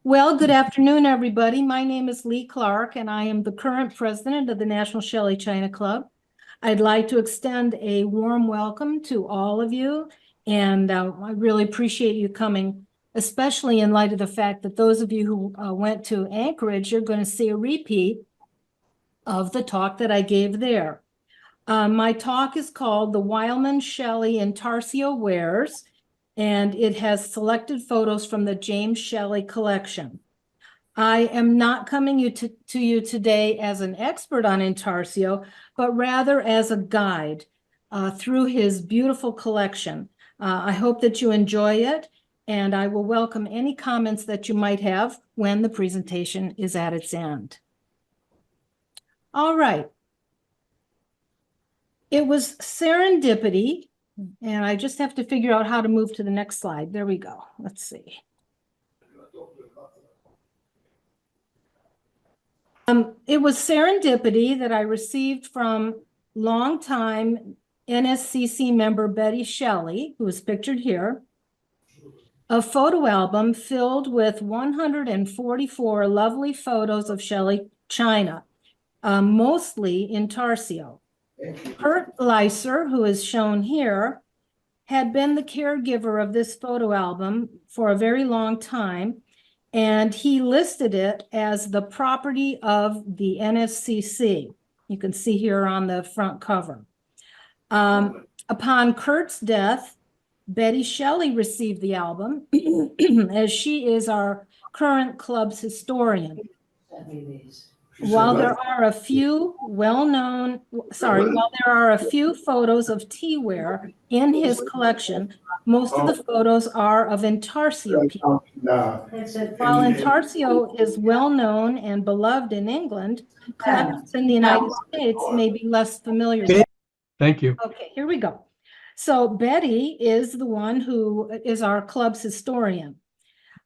Well, good afternoon, everybody. My name is Lee Clark, and I am the current president of the National Shelley China Club. I'd like to extend a warm welcome to all of you, and I really appreciate you coming, especially in light of the fact that those of you who went to Anchorage, you're going to see a repeat of the talk that I gave there. My talk is called The Wileman, Shelley, Intarsio Wares, and it has selected photos from the James Shelley collection. I am not coming to you today as an expert on Intarsio, but rather as a guide through his beautiful collection. I hope that you enjoy it, and I will welcome any comments that you might have when the presentation is at its end. All right. It was serendipity, and I just have to figure out how to move to the next slide. There we go. Let's see. It was serendipity that I received from longtime NSCC member Betty Shelley, who is pictured here, a photo album filled with 144 lovely photos of Shelley China, mostly Intarsio. Kurt Leiser, who is shown here, had been the caregiver of this photo album for a very long time, and he listed it as the property of the NSCC. You can see here on the front cover. Upon Kurt's death, Betty Shelley received the album as she is our current club's historian. While there are a few photos of teaware in his collection, most of the photos are of Intarsio people. While Intarsio is well known and beloved in England, collectors in the United States may be less familiar with it. Thank you. Okay, here we go. So Betty is the one who is our club's historian.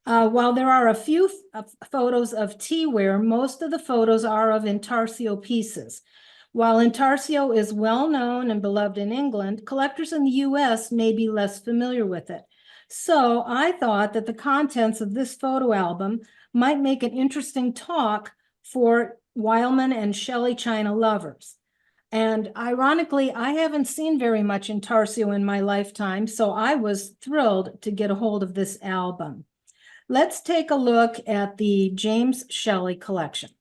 While there are a few photos of teaware, most of the photos are of Intarsio pieces. While Intarsio is well known and beloved in England, collectors in the US may be less familiar with it. So I thought that the contents of this photo album might make an interesting talk for Wileman and Shelley China lovers. And ironically, I haven't seen very much Intarsio in my lifetime, so I was thrilled to get a hold of this album. Let's take a look at the James Shelley collection.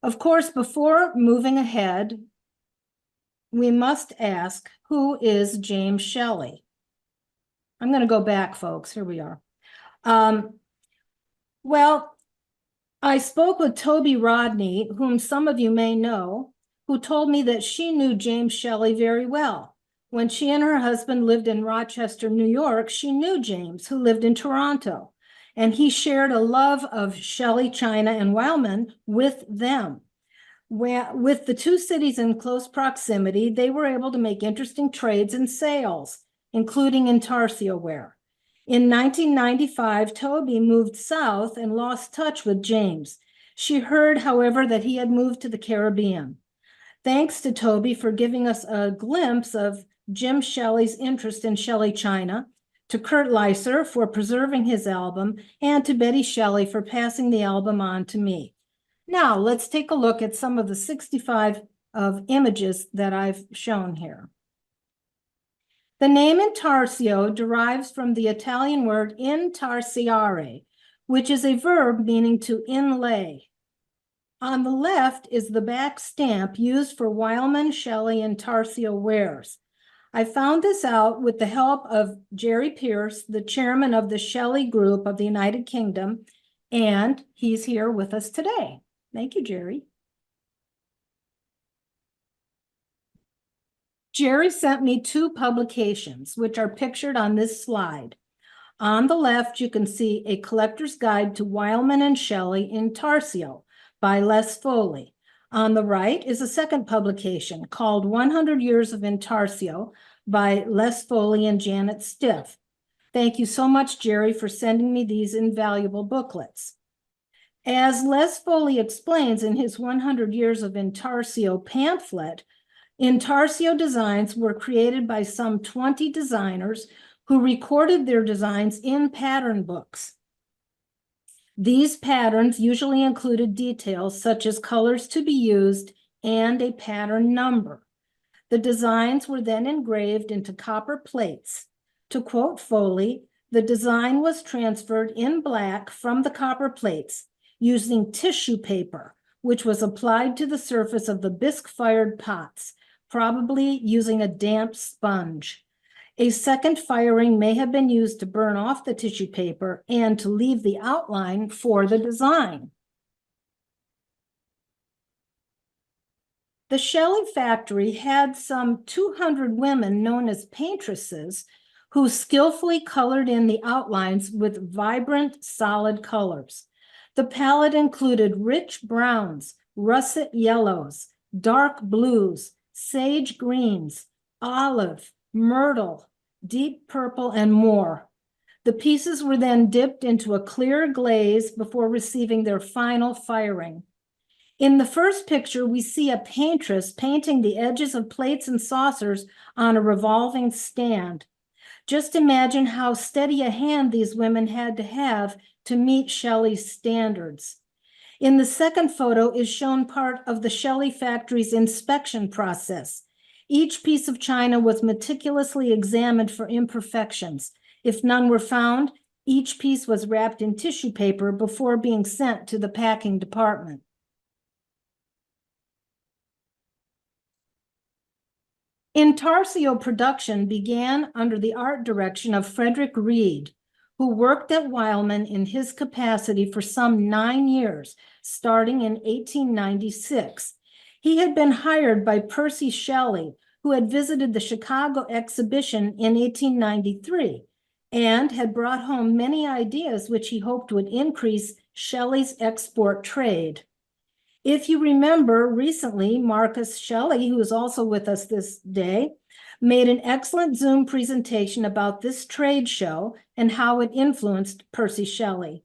Of course, before moving ahead, we must ask, who is James Shelley? I'm going to go back, folks. Here we are. Well, I spoke with Toby Rodney, whom some of you may know, who told me that she knew James Shelley very well. When she and her husband lived in Rochester, New York, she knew James, who lived in Toronto, and he shared a love of Shelley China and Wileman with them. With the two cities in close proximity, they were able to make interesting trades and sales, including Intarsio ware. In 1995, Toby moved south and lost touch with James. She heard, however, that he had moved to the Caribbean. Thanks to Toby for giving us a glimpse of Jim Shelley's interest in Shelley China, to Kurt Leiser for preserving his album, and to Betty Shelley for passing the album on to me. Now, let's take a look at some of the 65 of images that I've shown here. The name Intarsio derives from the Italian word intarsiare, which is a verb meaning to inlay. On the left is the back stamp used for Wileman, Shelley, and Intarsio wares. I found this out with the help of Jerry Pierce, the chairman of the Shelley Group of the United Kingdom, and he's here with us today. Thank you, Jerry. Jerry sent me two publications, which are pictured on this slide. On the left, you can see A Collector's Guide to Wileman and Shelley Intarsio by Les Foley. On the right is a second publication called 100 Years of Intarsio by Les Foley and Janet Stiff. Thank you so much, Jerry, for sending me these invaluable booklets. As Les Foley explains in his 100 Years of Intarsio pamphlet, Intarsio designs were created by some 20 designers who recorded their designs in pattern books. These patterns usually included details such as colors to be used and a pattern number. The designs were then engraved into copper plates. To quote Foley, the design was transferred in black from the copper plates using tissue paper, which was applied to the surface of the bisque-fired pots, probably using a damp sponge. A second firing may have been used to burn off the tissue paper and to leave the outline for the design. The Shelley factory had some 200 women known as paintresses who skillfully colored in the outlines with vibrant, solid colors. The palette included rich browns, russet yellows, dark blues, sage greens, olive, myrtle, deep purple, and more. The pieces were then dipped into a clear glaze before receiving their final firing. In the first picture, we see a paintress painting the edges of plates and saucers on a revolving stand. Just imagine how steady a hand these women had to have to meet Shelley's standards. In the second photo is shown part of the Shelley factory's inspection process. Each piece of china was meticulously examined for imperfections. If none were found, each piece was wrapped in tissue paper before being sent to the packing department. Intarsio production began under the art direction of Frederick Reed, who worked at Wileman in his capacity for some 9 years, starting in 1896. He had been hired by Percy Shelley, who had visited the Chicago exhibition in 1893, and had brought home many ideas which he hoped would increase Shelley's export trade. If you remember, recently, Marcus Shelley, who is also with us this day, made an excellent Zoom presentation about this trade show and how it influenced Percy Shelley.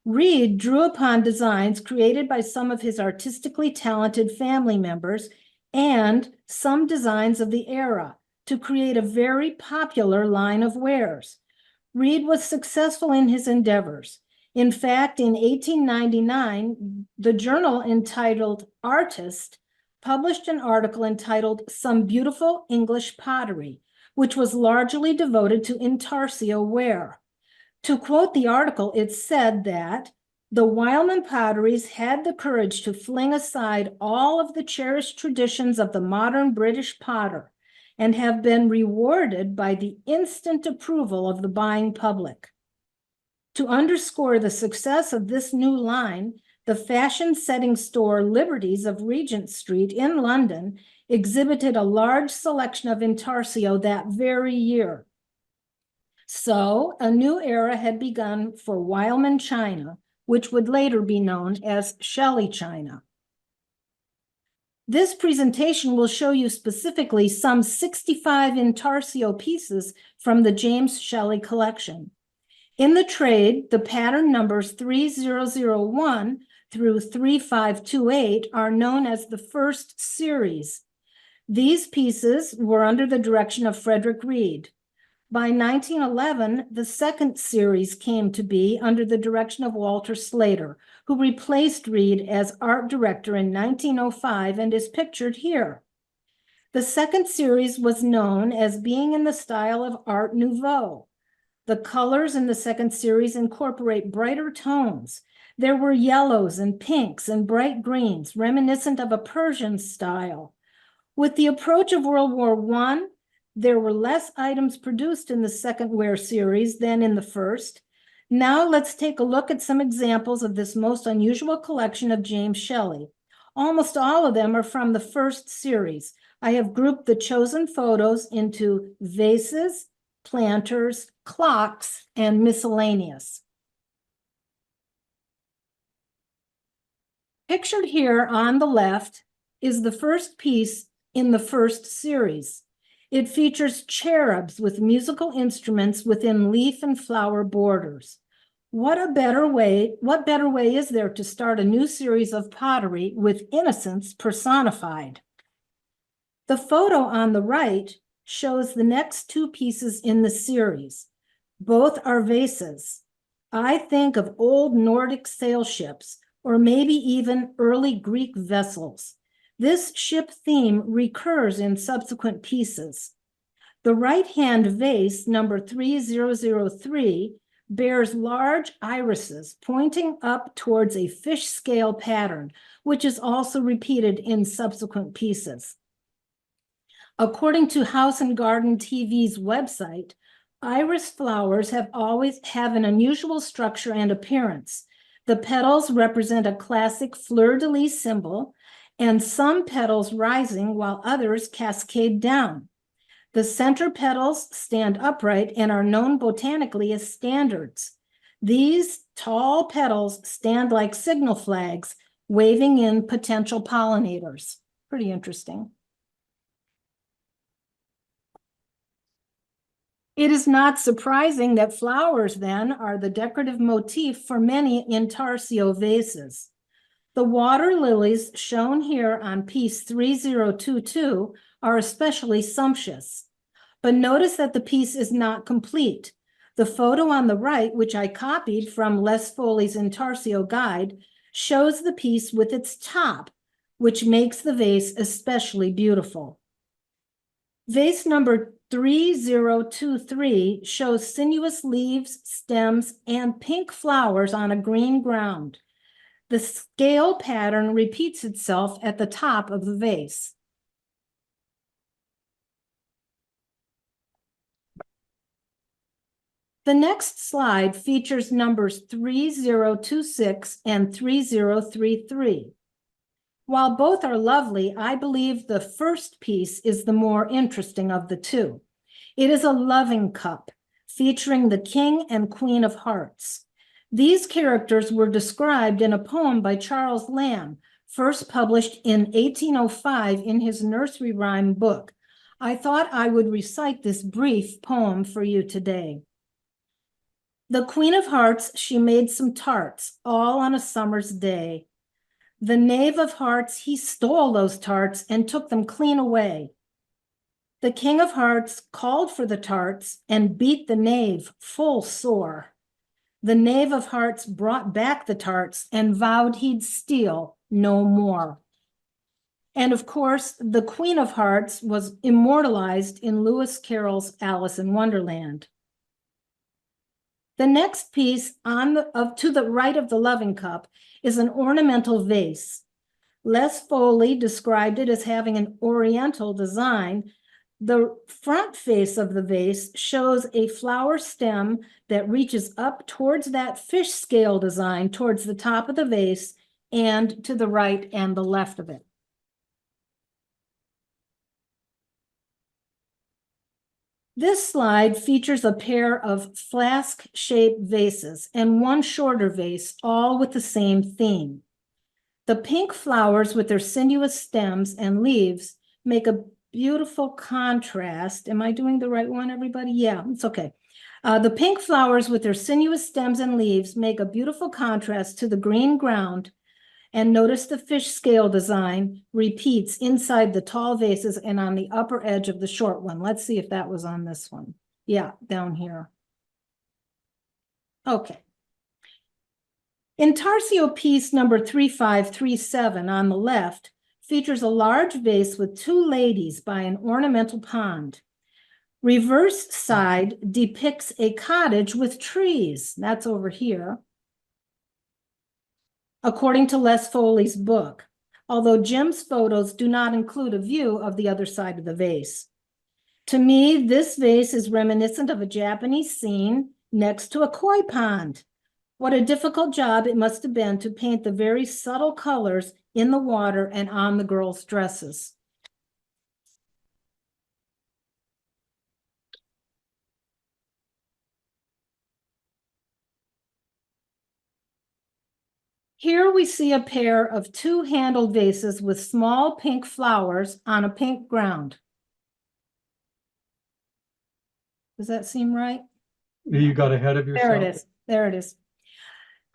Reed drew upon designs created by some of his artistically talented family members and some designs of the era to create a very popular line of wares. Reed was successful in his endeavors. In fact, in 1899, the journal entitled Artist published an article entitled Some Beautiful English Pottery, which was largely devoted to Intarsio ware. To quote the article, it said that the Wileman Potteries had the courage to fling aside all of the cherished traditions of the modern British potter and have been rewarded by the instant approval of the buying public. To underscore the success of this new line, the fashion-setting store Liberties of Regent Street in London exhibited a large selection of Intarsio that very year. So a new era had begun for Wileman China, which would later be known as Shelley China. This presentation will show you specifically some 65 Intarsio pieces from the James Shelley collection. In the trade, the pattern numbers 3001 through 3528 are known as the first series. These pieces were under the direction of Frederick Reed. By 1911, the second series came to be under the direction of Walter Slater, who replaced Reed as art director in 1905 and is pictured here. The second series was known as being in the style of Art Nouveau. The colors in the second series incorporate brighter tones. There were yellows and pinks and bright greens, reminiscent of a Persian style. With the approach of World War I, there were less items produced in the second ware series than in the first. Now let's take a look at some examples of this most unusual collection of James Shelley. Almost all of them are from the first series. I have grouped the chosen photos into vases, planters, clocks, and miscellaneous. Pictured here on the left is the first piece in the first series. It features cherubs with musical instruments within leaf and flower borders. What better way is there to start a new series of pottery with innocence personified? The photo on the right shows the next two pieces in the series. Both are vases. I think of old Nordic sail ships, or maybe even early Greek vessels. This ship theme recurs in subsequent pieces. The right-hand vase, number 3003, bears large irises pointing up towards a fish scale pattern, which is also repeated in subsequent pieces. According to House and Garden TV's website, iris flowers have an unusual structure and appearance. The petals represent a classic fleur-de-lis symbol, and some petals rising while others cascade down. The center petals stand upright and are known botanically as standards. These tall petals stand like signal flags, waving in potential pollinators. Pretty interesting. It is not surprising that flowers, then, are the decorative motif for many Intarsio vases. The water lilies shown here on piece 3022 are especially sumptuous. But notice that the piece is not complete. The photo on the right, which I copied from Les Foley's Intarsio guide, shows the piece with its top, which makes the vase especially beautiful. Vase number 3023 shows sinuous leaves, stems, and pink flowers on a green ground. The scale pattern repeats itself at the top of the vase. The next slide features numbers 3026 and 3033. While both are lovely, I believe the first piece is the more interesting of the two. It is a loving cup featuring the King and Queen of Hearts. These characters were described in a poem by Charles Lamb, first published in 1805 in his nursery rhyme book. I thought I would recite this brief poem for you today. The Queen of Hearts, she made some tarts, all on a summer's day. The Knave of Hearts, he stole those tarts and took them clean away. The King of Hearts called for the tarts and beat the knave full sore. The Knave of Hearts brought back the tarts and vowed he'd steal no more. And of course, the Queen of Hearts was immortalized in Lewis Carroll's Alice in Wonderland. The next piece to the right of the loving cup is an ornamental vase. Les Foley described it as having an oriental design. The front face of the vase shows a flower stem that reaches up towards that fish scale design towards the top of the vase and to the right and the left of it. This slide features a pair of flask-shaped vases and one shorter vase, all with the same theme. The pink flowers with their sinuous stems and leaves make a beautiful contrast. Am I doing the right one, everybody? Yeah, it's okay. The pink flowers with their sinuous stems and leaves make a beautiful contrast to the green ground. And notice the fish scale design repeats inside the tall vases and on the upper edge of the short one. Let's see if that was on this one. Yeah, down here. Okay. Intarsio piece number 3537 on the left features a large vase with two ladies by an ornamental pond. Reverse side depicts a cottage with trees. That's over here, according to Les Foley's book, although Jim's photos do not include a view of the other side of the vase. To me, this vase is reminiscent of a Japanese scene next to a koi pond. What a difficult job it must have been to paint the very subtle colors in the water and on the girls' dresses. Here we see a pair of two-handled vases with small pink flowers on a pink ground. Does that seem right? You got ahead of yourself. There it is. There it is.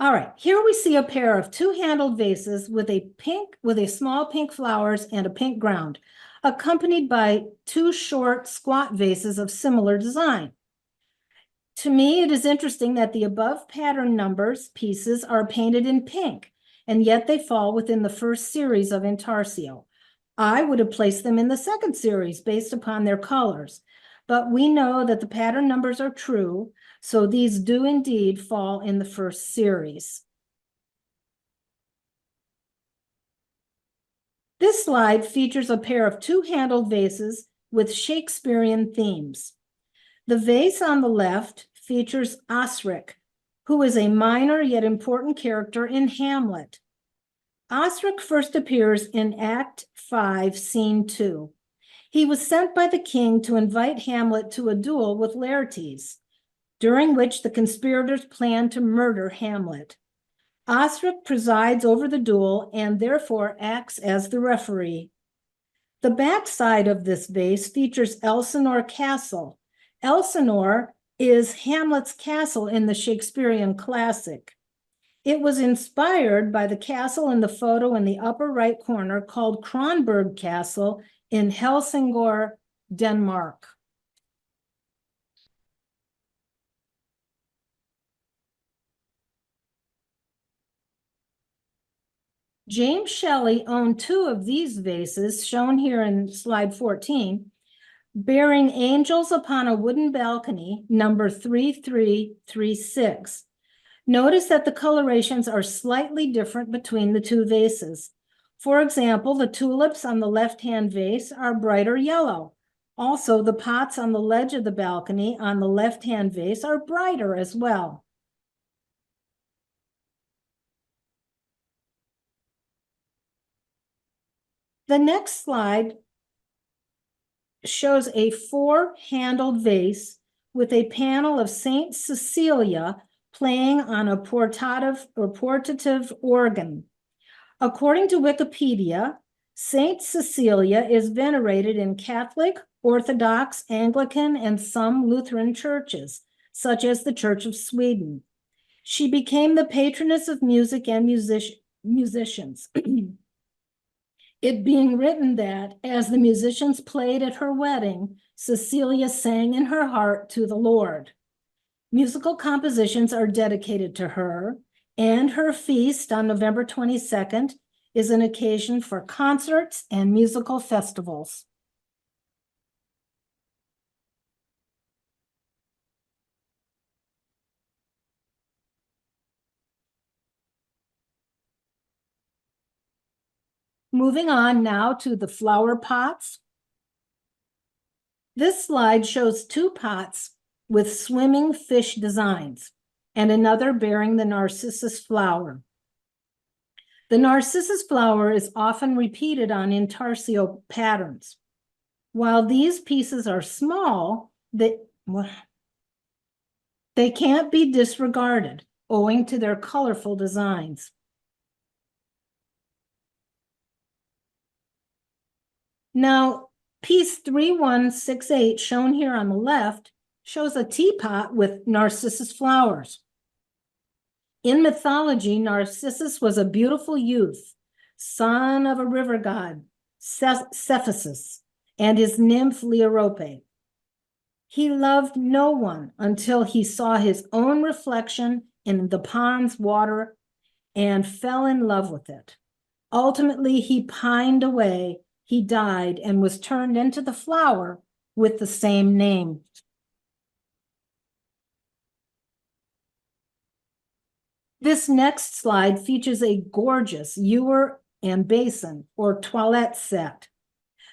All right, here we see a pair of two-handled vases with a small pink flowers and a pink ground. accompanied by two short squat vases of similar design. To me, it is interesting that the above pattern numbers pieces are painted in pink, and yet they fall within the first series of Intarsio. I would have placed them in the second series based upon their colors, but we know that the pattern numbers are true, so these do indeed fall in the first series. This slide features a pair of two-handled vases with Shakespearean themes. The vase on the left features Osric, who is a minor yet important character in Hamlet. Osric first appears in Act 5, Scene 2. He was sent by the king to invite Hamlet to a duel with Laertes, during which the conspirators plan to murder Hamlet. Osric presides over the duel and therefore acts as the referee. The backside of this vase features Elsinore Castle. Elsinore is Hamlet's castle in the Shakespearean classic. It was inspired by the castle in the photo in the upper right corner called Kronborg Castle in Helsingør, Denmark. James Shelley owned two of these vases, shown here in slide 14, bearing angels upon a wooden balcony, number 3336. Notice that the colorations are slightly different between the two vases. For example, the tulips on the left-hand vase are brighter yellow. Also, the pots on the ledge of the balcony on the left-hand vase are brighter as well. The next slide shows a four-handled vase with a panel of Saint Cecilia playing on a portative organ. According to Wikipedia, Saint Cecilia is venerated in Catholic, Orthodox, Anglican, and some Lutheran churches, such as the Church of Sweden. She became the patroness of music and musicians. It being written that as the musicians played at her wedding, Cecilia sang in her heart to the Lord. Musical compositions are dedicated to her, and her feast on November 22nd is an occasion for concerts and musical festivals. Moving on now to the flower pots. This slide shows two pots with swimming fish designs and another bearing the narcissus flower. The narcissus flower is often repeated on Intarsio patterns. While these pieces are small, they can't be disregarded owing to their colorful designs. Now, piece 3168, shown here on the left, shows a teapot with narcissus flowers. In mythology, Narcissus was a beautiful youth, son of a river god, Cephasus, and his nymph Liope. He loved no one until he saw his own reflection in the pond's water and fell in love with it. Ultimately, he pined away, he died, and was turned into the flower with the same name. This next slide features a gorgeous ewer and basin or toilette set.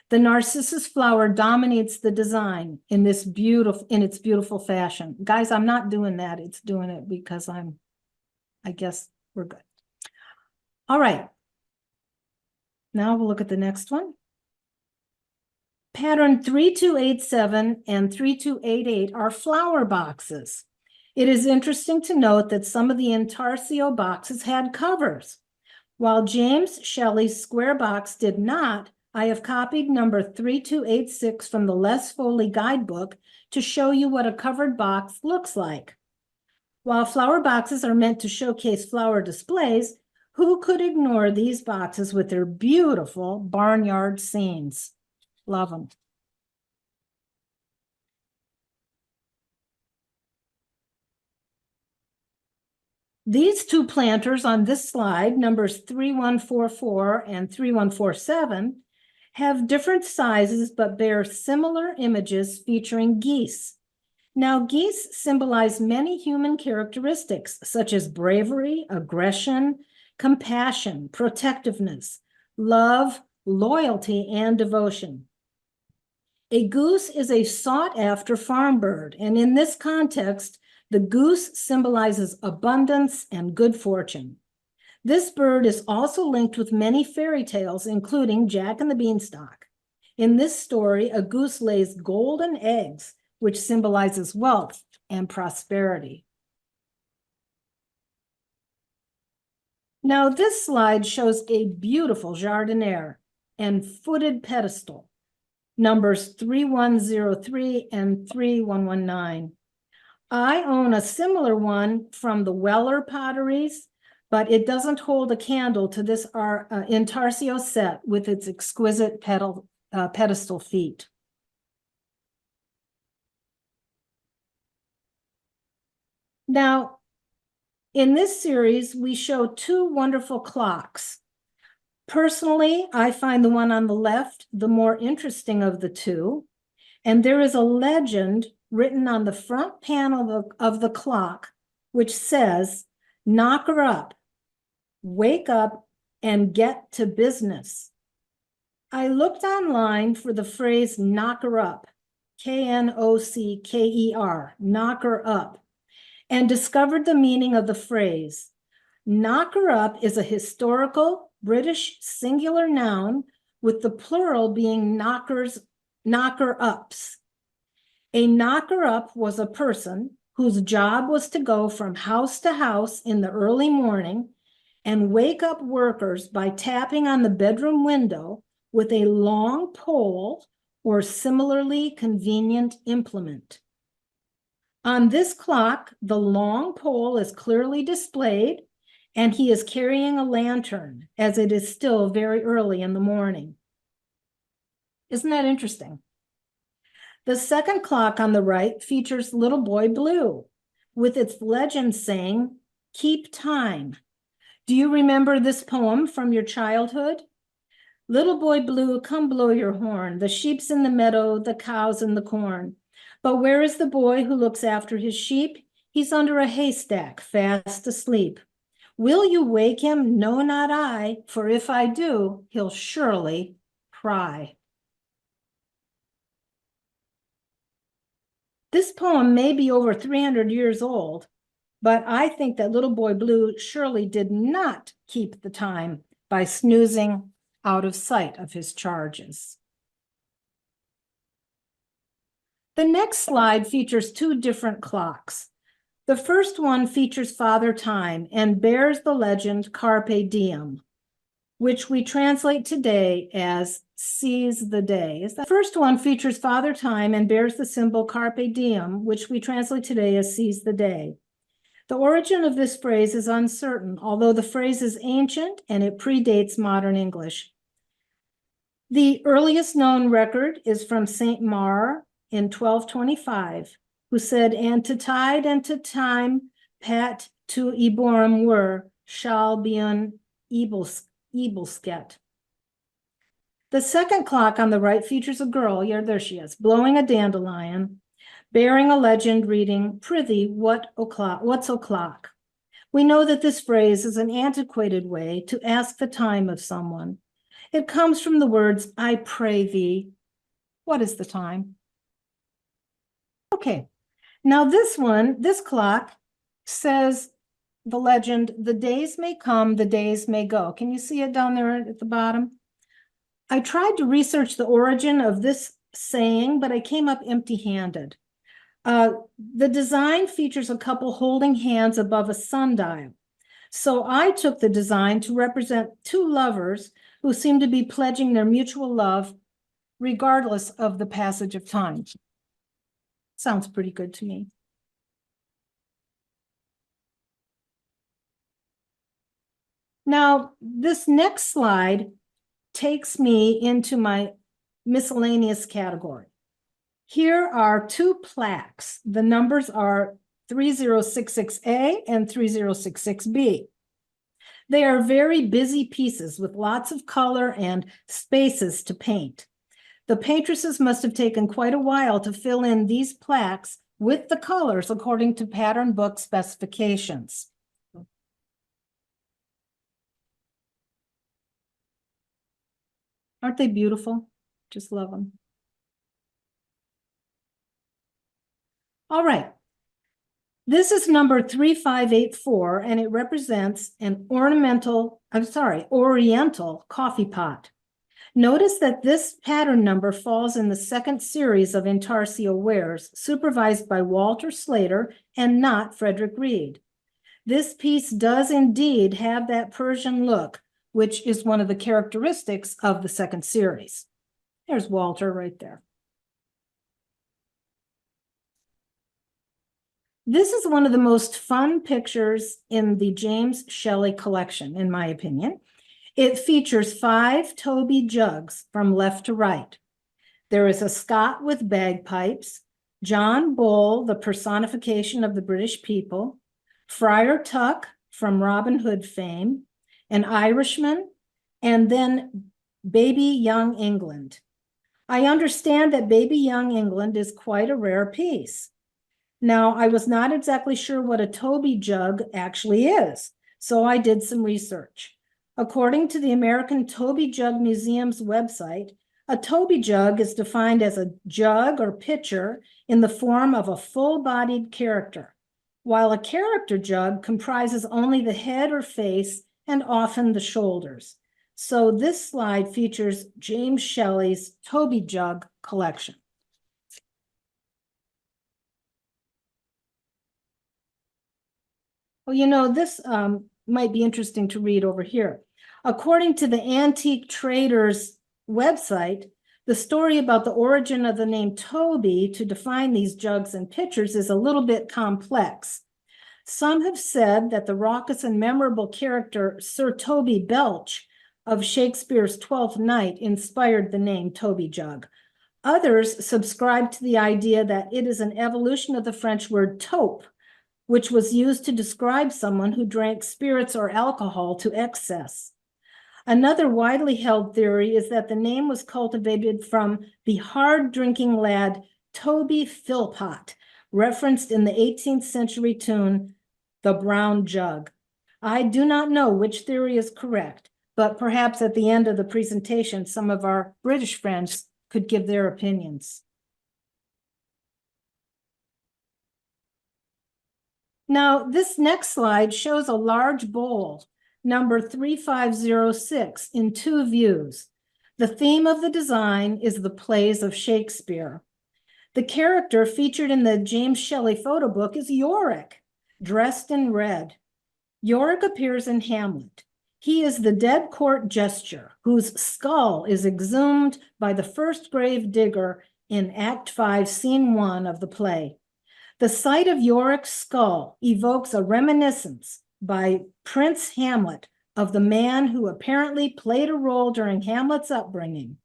The narcissus flower dominates the design in its beautiful fashion. Guys, I'm not doing that. It's doing it because I guess we're good. All right. Now we'll look at the next one. Pattern 3287 and 3288 are flower boxes. It is interesting to note that some of the Intarsio boxes had covers. While James Shelley's square box did not, I have copied number 3286 from the Les Foley guidebook to show you what a covered box looks like. While flower boxes are meant to showcase flower displays, who could ignore these boxes with their beautiful barnyard scenes? Love them. These two planters on this slide, numbers 3144 and 3147, have different sizes but bear similar images featuring geese. Now, geese symbolize many human characteristics such as bravery, aggression, compassion, protectiveness, love, loyalty, and devotion. A goose is a sought-after farm bird, and in this context, the goose symbolizes abundance and good fortune. This bird is also linked with many fairy tales, including Jack and the Beanstalk. In this story, a goose lays golden eggs, which symbolizes wealth and prosperity. Now, this slide shows a beautiful jardiniere and footed pedestal, numbers 3103 and 3119. I own a similar one from the Weller Potteries, but it doesn't hold a candle to this Intarsio set with its exquisite pedestal feet. Now, in this series, we show two wonderful clocks. Personally, I find the one on the left the more interesting of the two, and there is a legend written on the front panel of the clock, which says, "Knock her up, wake up, and get to business." I looked online for the phrase knock her up, Knocker, knock her up, and discovered the meaning of the phrase. Knock her up is a historical British singular noun with the plural being knocker-ups. A knocker-up was a person whose job was to go from house to house in the early morning and wake up workers by tapping on the bedroom window with a long pole or similarly convenient implement. On this clock, the long pole is clearly displayed, and he is carrying a lantern, as it is still very early in the morning. Isn't that interesting? The second clock on the right features Little Boy Blue, with its legend saying, "Keep time." Do you remember this poem from your childhood? Little boy blue, come blow your horn. The sheep's in the meadow, the cow's in the corn. But where is the boy who looks after his sheep? He's under a haystack, fast asleep. Will you wake him? No, not I, for if I do, he'll surely cry. This poem may be over 300 years old, but I think that Little Boy Blue surely did not keep the time by snoozing out of sight of his charges. The next slide features two different clocks. The first one features Father Time and bears the legend Carpe Diem, which we translate today as seize the day. The first one features Father Time and bears the symbol Carpe Diem, which we translate today as seize the day. The origin of this phrase is uncertain, although the phrase is ancient and it predates modern English. The earliest known record is from Saint Mar in 1225, who said, "And to tide and to time, pat to Eborum were, shall be an ebelsket." The second clock on the right features a girl, yeah, there she is, blowing a dandelion, bearing a legend reading, "Prithee, what's o'clock?" We know that this phrase is an antiquated way to ask the time of someone. It comes from the words, "I pray thee, what is the time?" Okay, now this clock says the legend, "The days may come, the days may go." Can you see it down there at the bottom? I tried to research the origin of this saying, but I came up empty-handed. The design features a couple holding hands above a sundial. So I took the design to represent two lovers who seem to be pledging their mutual love regardless of the passage of time. Sounds pretty good to me. Now, this next slide takes me into my miscellaneous category. Here are two plaques. The numbers are 3066A and 3066B. They are very busy pieces with lots of color and spaces to paint. The paintresses must have taken quite a while to fill in these plaques with the colors according to pattern book specifications. Aren't they beautiful? Just love them. All right. This is number 3584, and it represents an Oriental coffee pot. Notice that this pattern number falls in the second series of Intarsio wares, supervised by Walter Slater and not Frederick Reed. This piece does indeed have that Persian look, which is one of the characteristics of the second series. There's Walter right there. This is one of the most fun pictures in the James Shelley collection, in my opinion. It features 5 Toby jugs from left to right. There is a Scot with bagpipes, John Bull, the personification of the British people, Friar Tuck from Robin Hood fame, an Irishman, and then Baby Young England. I understand that Baby Young England is quite a rare piece. Now, I was not exactly sure what a Toby jug actually is, so I did some research. According to the American Toby Jug Museum's website, a Toby jug is defined as a jug or pitcher in the form of a full-bodied character, while a character jug comprises only the head or face and often the shoulders. So this slide features James Shelley's Toby jug collection. Well, you know, this might be interesting to read over here. According to the Antique Trader's website, the story about the origin of the name Toby to define these jugs and pitchers is a little bit complex. Some have said that the raucous and memorable character Sir Toby Belch of Shakespeare's Twelfth Night inspired the name Toby jug. Others subscribe to the idea that it is an evolution of the French word taupe, which was used to describe someone who drank spirits or alcohol to excess. Another widely held theory is that the name was cultivated from the hard-drinking lad Toby Philpot, referenced in the 18th century tune, The Brown Jug. I do not know which theory is correct, but perhaps at the end of the presentation, some of our British friends could give their opinions. Now, this next slide shows a large bowl, number 3506, in 2 views. The theme of the design is the plays of Shakespeare. The character featured in the James Shelley photo book is Yorick, dressed in red. Yorick appears in Hamlet. He is the dead court jester whose skull is exhumed by the first grave digger in Act 5, Scene 1 of the play. The sight of Yorick's skull evokes a reminiscence by Prince Hamlet of the man who apparently played a role during Hamlet's upbringing.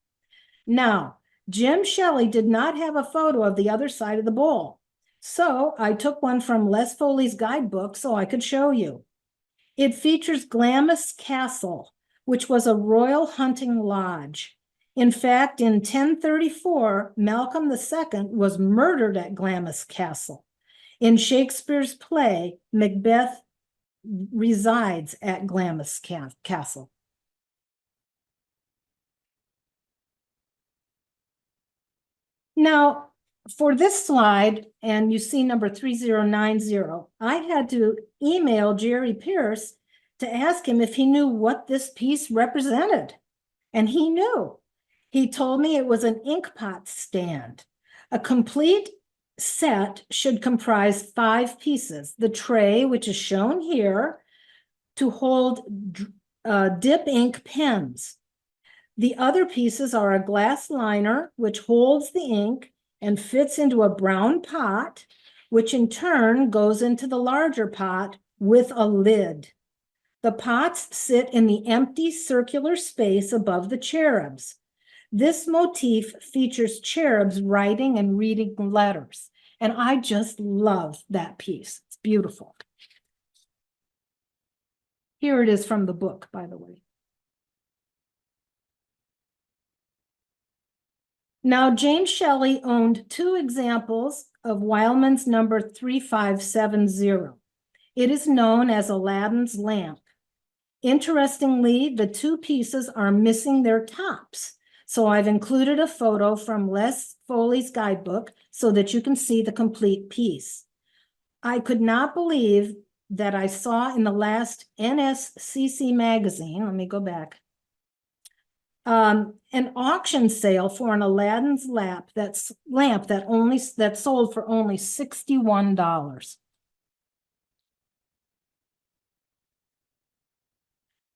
Now, Jim Shelley did not have a photo of the other side of the bowl, so I took one from Les Foley's guidebook so I could show you. It features Glamis Castle, which was a royal hunting lodge. In fact, in 1034, Malcolm II was murdered at Glamis Castle. In Shakespeare's play, Macbeth resides at Glamis Castle. Now, for this slide, and you see number 3090, I had to email Jerry Pierce to ask him if he knew what this piece represented. And he knew. He told me it was an ink pot stand. A complete set should comprise 5 pieces. The tray, which is shown here, to hold dip ink pens. The other pieces are a glass liner, which holds the ink and fits into a brown pot, which in turn goes into the larger pot with a lid. The pots sit in the empty circular space above the cherubs. This motif features cherubs writing and reading letters, and I just love that piece. It's beautiful. Here it is from the book, by the way. Now, James Shelley owned 2 examples of Wileman's number 3570. It is known as Aladdin's lamp. Interestingly, the 2 pieces are missing their tops. So I've included a photo from Les Foley's guidebook so that you can see the complete piece. I could not believe that I saw in the last NSCC magazine, let me go back, an auction sale for an Aladdin's lamp that sold for only $61.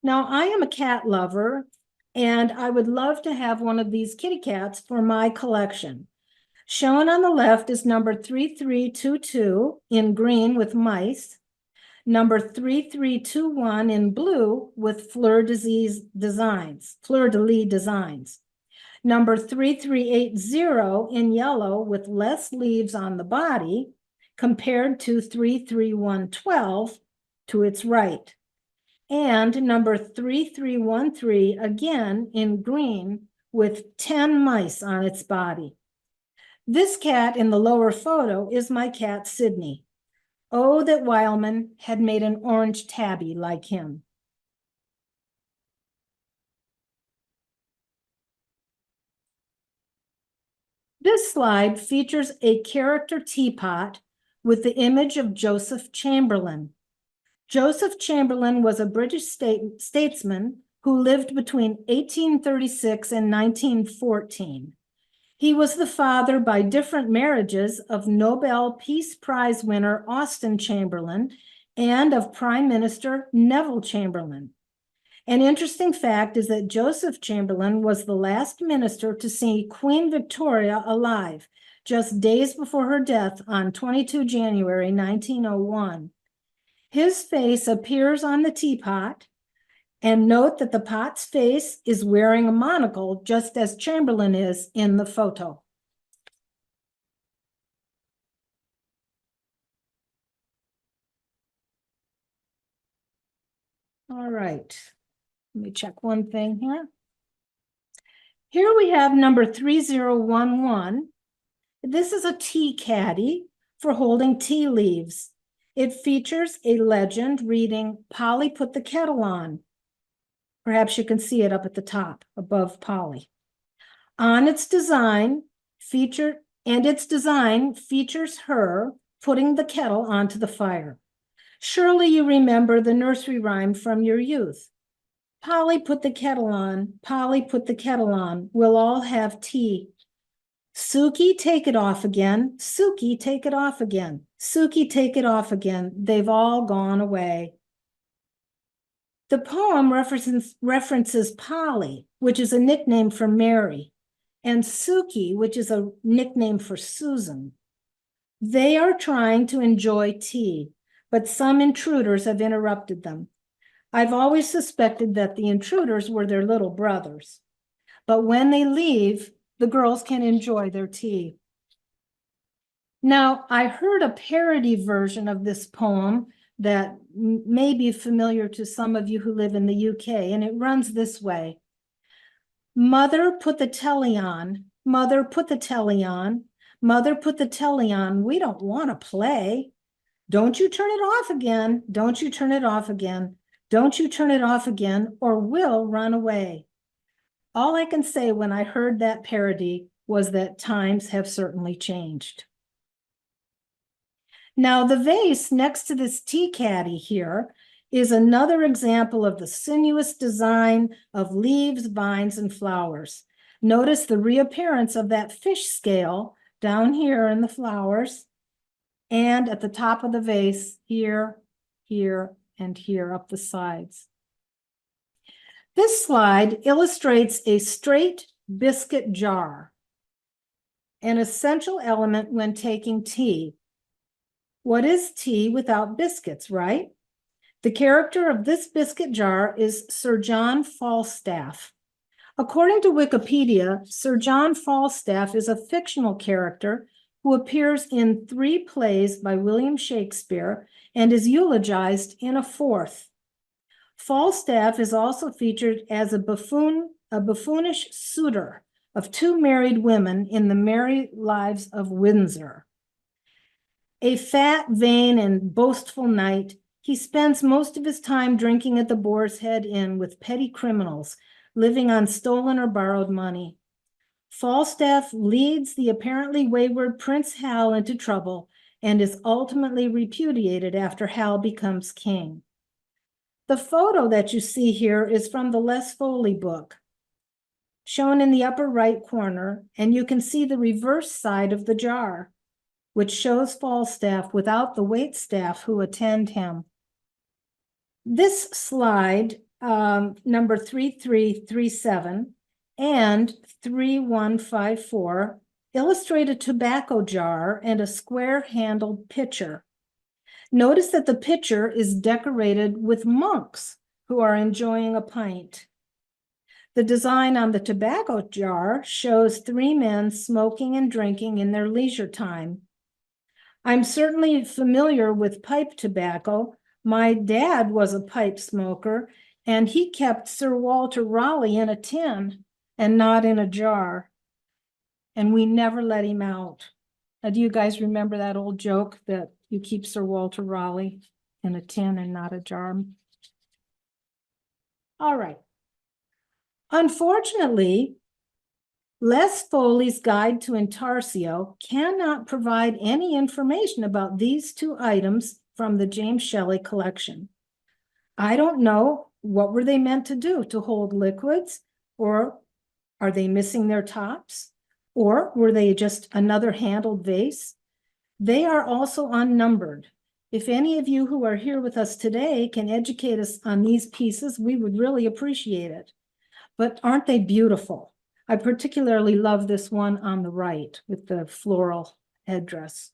Now, I am a cat lover, and I would love to have one of these kitty cats for my collection. Shown on the left is number 3322 in green with mice, number 3321 in blue with fleur-de-lis designs, number 3380 in yellow with less leaves on the body compared to 33112 to its right, and number 3313 again in green with 10 mice on its body. This cat in the lower photo is my cat, Sydney. Oh, that Wileman had made an orange tabby like him. This slide features a character teapot with the image of Joseph Chamberlain. Joseph Chamberlain was a British statesman who lived between 1836 and 1914. He was the father by different marriages of Nobel Peace Prize winner Austen Chamberlain and of Prime Minister Neville Chamberlain. An interesting fact is that Joseph Chamberlain was the last minister to see Queen Victoria alive, just days before her death on 22 January 1901. His face appears on the teapot, and note that the pot's face is wearing a monocle, just as Chamberlain is in the photo. All right, let me check one thing here. Here we have number 3011. This is a tea caddy for holding tea leaves. It features a legend reading, "Polly put the kettle on." Perhaps you can see it up at the top above Polly. Its design features her putting the kettle onto the fire. Surely you remember the nursery rhyme from your youth. Polly put the kettle on, Polly put the kettle on, we'll all have tea. Suki, take it off again. Suki, take it off again. Suki, take it off again. They've all gone away. The poem references Polly, which is a nickname for Mary, and Suki, which is a nickname for Susan. They are trying to enjoy tea, but some intruders have interrupted them. I've always suspected that the intruders were their little brothers, but when they leave, the girls can enjoy their tea. Now, I heard a parody version of this poem that may be familiar to some of you who live in the UK, and it runs this way. Mother, put the telly on. Mother, put the telly on. Mother, put the telly on. We don't want to play. Don't you turn it off again. Don't you turn it off again. Don't you turn it off again, or we'll run away. All I can say when I heard that parody was that times have certainly changed. Now, the vase next to this tea caddy here is another example of the sinuous design of leaves, vines, and flowers. Notice the reappearance of that fish scale down here in the flowers and at the top of the vase here, here, and here up the sides. This slide illustrates a straight biscuit jar, an essential element when taking tea. What is tea without biscuits, right? The character of this biscuit jar is Sir John Falstaff. According to Wikipedia, Sir John Falstaff is a fictional character who appears in 3 plays by William Shakespeare and is eulogized in a 4th. Falstaff is also featured as a buffoonish suitor of 2 married women in The Merry Lives of Windsor. A fat, vain, and boastful knight, he spends most of his time drinking at the Boar's Head Inn with petty criminals, living on stolen or borrowed money. Falstaff leads the apparently wayward Prince Hal into trouble and is ultimately repudiated after Hal becomes king. The photo that you see here is from the Les Foley book, shown in the upper right corner, and you can see the reverse side of the jar, which shows Falstaff without the waitstaff who attend him. This slide, number 3337 and 3154, illustrate a tobacco jar and a square-handled pitcher. Notice that the pitcher is decorated with monks who are enjoying a pint. The design on the tobacco jar shows 3 men smoking and drinking in their leisure time. I'm certainly familiar with pipe tobacco. My dad was a pipe smoker, and he kept Sir Walter Raleigh in a tin and not in a jar. And we never let him out. Do you guys remember that old joke that you keep Sir Walter Raleigh in a tin and not a jar? All right. Unfortunately, Les Foley's Guide to Intarsio cannot provide any information about these 2 items from the James Shelley collection. I don't know, what were they meant to do? To hold liquids? Or are they missing their tops? Or were they just another handled vase? They are also unnumbered. If any of you who are here with us today can educate us on these pieces, we would really appreciate it. But aren't they beautiful? I particularly love this one on the right with the floral headdress.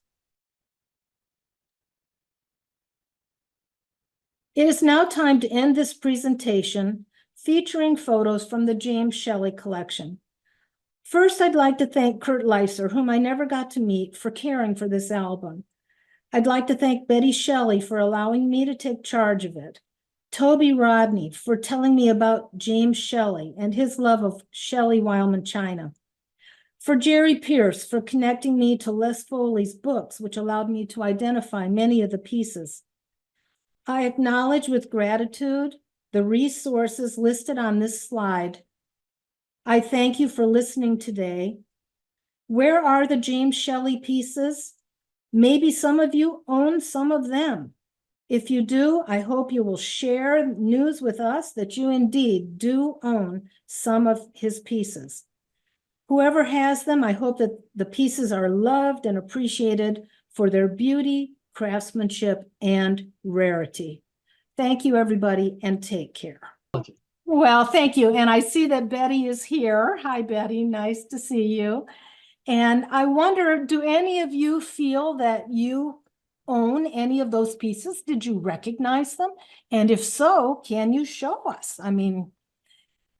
It is now time to end this presentation featuring photos from the James Shelley collection. First, I'd like to thank Kurt Leiser, whom I never got to meet, for caring for this album. I'd like to thank Betty Shelley for allowing me to take charge of it. Toby Rodney for telling me about James Shelley and his love of Shelley, Wileman, China. For Jerry Pierce for connecting me to Les Foley's books, which allowed me to identify many of the pieces. I acknowledge with gratitude the resources listed on this slide. I thank you for listening today. Where are the James Shelley pieces? Maybe some of you own some of them. If you do, I hope you will share news with us that you indeed do own some of his pieces. Whoever has them, I hope that the pieces are loved and appreciated for their beauty, craftsmanship, and rarity. Thank you, everybody, and take care. Well, thank you. And I see that Betty is here. Hi, Betty. Nice to see you. And I wonder, do any of you feel that you own any of those pieces? Did you recognize them? And if so, can you show us? I mean,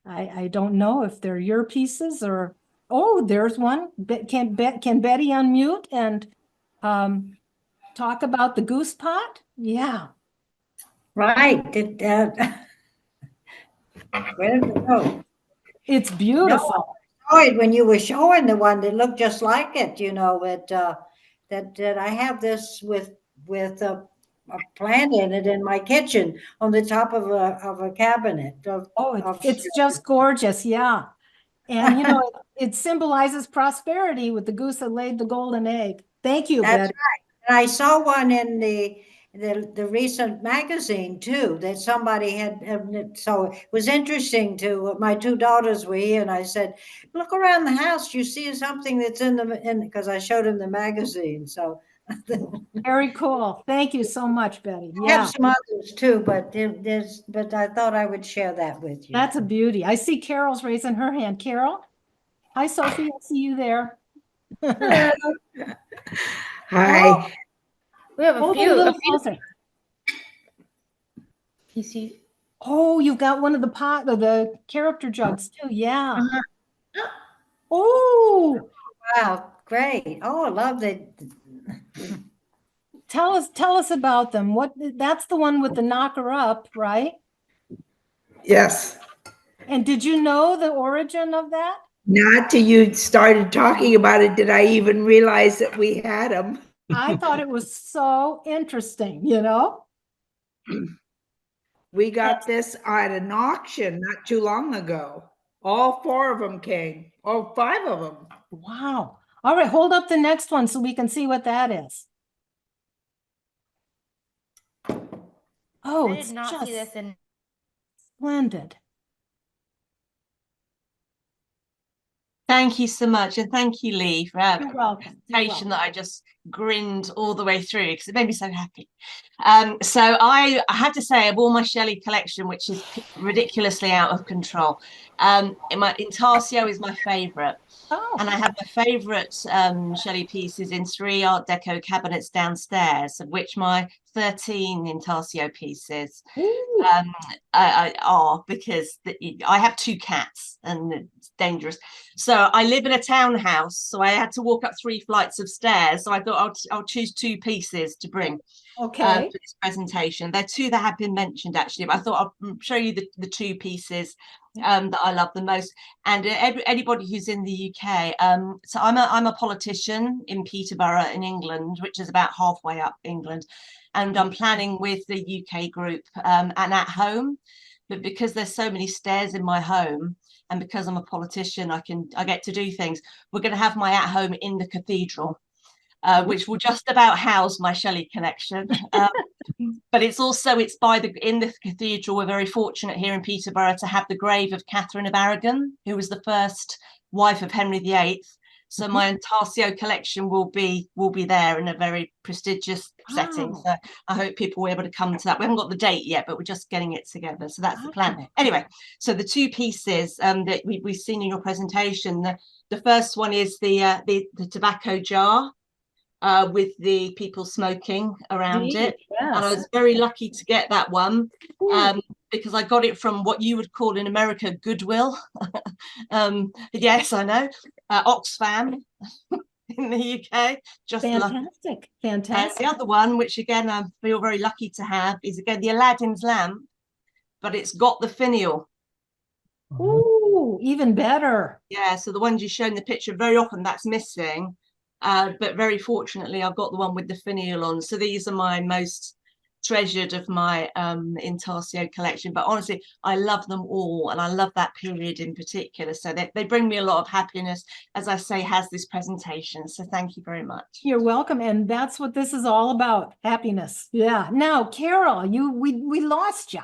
I don't know if they're your pieces or, oh, there's one. Can Betty unmute and talk about the goose pot? Yeah. Right. Where did it go? It's beautiful. No, I saw it when you were showing the one that looked just like it, that I have this with a plant in it in my kitchen on the top of a cabinet. It's just gorgeous. Yeah. And, you know, it symbolizes prosperity with the goose that laid the golden egg. Thank you, That's Betty. right. And I saw one in the recent magazine too, that somebody had, so it was interesting to, my 2 daughters were here and I said, look around the house, you see something that's because I showed them the magazine, so. Very cool. Thank you so much, Betty. I have Yeah, some others too, but I thought I would share that with you. that's a beauty. I see Carol's raising her hand. Carol? Hi, Sophie. I see you there. Hello. Hi. Oh, We have a hold it few. a little closer. You see? Oh, you've got one of the the character jugs too. Yeah. Uh-huh. Oh, Wow, great. Oh, I love that. tell us about them. That's the one with the knocker up, right? Yes. And did you know the origin of that? Not till you started talking about it did I even realize that we had them. I thought it was so interesting, you know? We got this at an auction not too long ago. All 4 of them came. Oh, 5 of them. Wow. All right, hold up the next one so we can see what that is. Oh, I it's did not see just this in splendid. Thank you so much, and thank you, Lee, for that You're welcome. You're presentation that welcome. I just grinned all the way through because it made me so happy. So I had to say, of all my Shelley collection, which is ridiculously out of control, Intarsio is my favourite. Oh, And I have my favourite Shelley pieces in 3 Art Deco cabinets downstairs, of which my 13 Intarsio pieces ooh, are, because I have 2 cats and it's dangerous. So I live in a townhouse, so I had to walk up 3 flights of stairs. So I thought I'll choose 2 pieces to bring okay. for this presentation. They're 2 that have been mentioned actually, but I thought I'll show you the 2 pieces that I love the most. And anybody who's in the UK, so I'm a politician in Peterborough in England, which is about halfway up England, and I'm planning with the UK group and at home. But because there's so many stairs in my home, and because I'm a politician, I get to do things. We're going to have my at home in the cathedral. Which will just about house my Shelley collection. But it's in the cathedral. We're very fortunate here in Peterborough to have the grave of Catherine of Aragon, who was the first wife of Henry VIII. So my Intarsio collection will be there in a very prestigious setting. Wow. So I hope people will be able to come to that. We haven't got the date yet, but we're just getting it together. So that's the plan. Wow. Anyway, so the 2 pieces that we've seen in your presentation. The first one is the tobacco jar. With the people smoking around it. Yes. And I was very lucky to get that one Ooh. because I got it from what you would call in America Goodwill. Yes, I know. Oxfam in the UK. Just lucky. Fantastic. And Fantastic. the other one, which again I feel very lucky to have, is again the Aladdin's lamp, but it's got the finial. Ooh, even better. Yeah, so the ones you show in the picture, very often that's missing. But very fortunately, I've got the one with the finial on. So these are my most treasured of my Intarsio collection. But honestly, I love them all. And I love that period in particular. So they bring me a lot of happiness, as I say, has this presentation. So thank you very much. You're welcome. And that's what this is all about. Happiness. Yeah. Now, Carol, we lost you.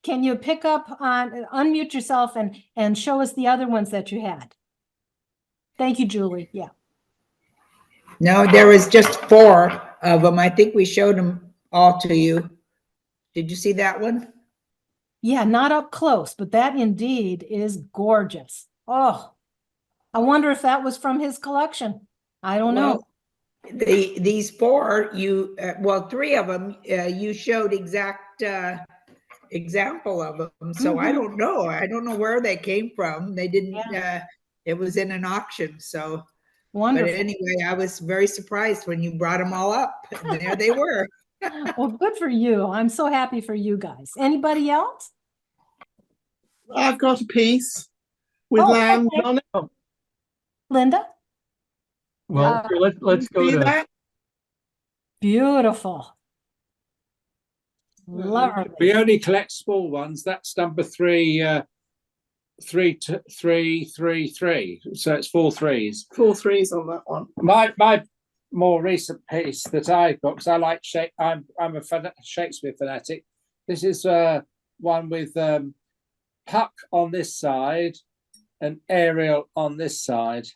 Can you pick up on, unmute yourself and show us the other ones that you had? Thank you, Julie. Yeah. No, there was just 4 of them. I think we showed them all to you. Did you see that one? Yeah, not up close, but that indeed is gorgeous. Oh, I wonder if that was from his collection. I don't know. These 4, well, 3 of them, you showed exact example of them. So I don't know. I don't know where they came from. They didn't, it was in an auction. So, Wonderful. but anyway, I was very surprised when you brought them all up. And there they were. Well, good for you. I'm so happy for you guys. Anybody else? I've got a piece with Oh, land okay. on it. Linda? Well, let's go See to, that? Beautiful. We Lovely. only collect small ones. That's number 3, 3, 3, 3, 3. So it's 4 3s. 4 3s on that one. My more recent piece that I got, because I like I'm a Shakespeare fanatic. This is one with Puck on this side and Ariel on this side.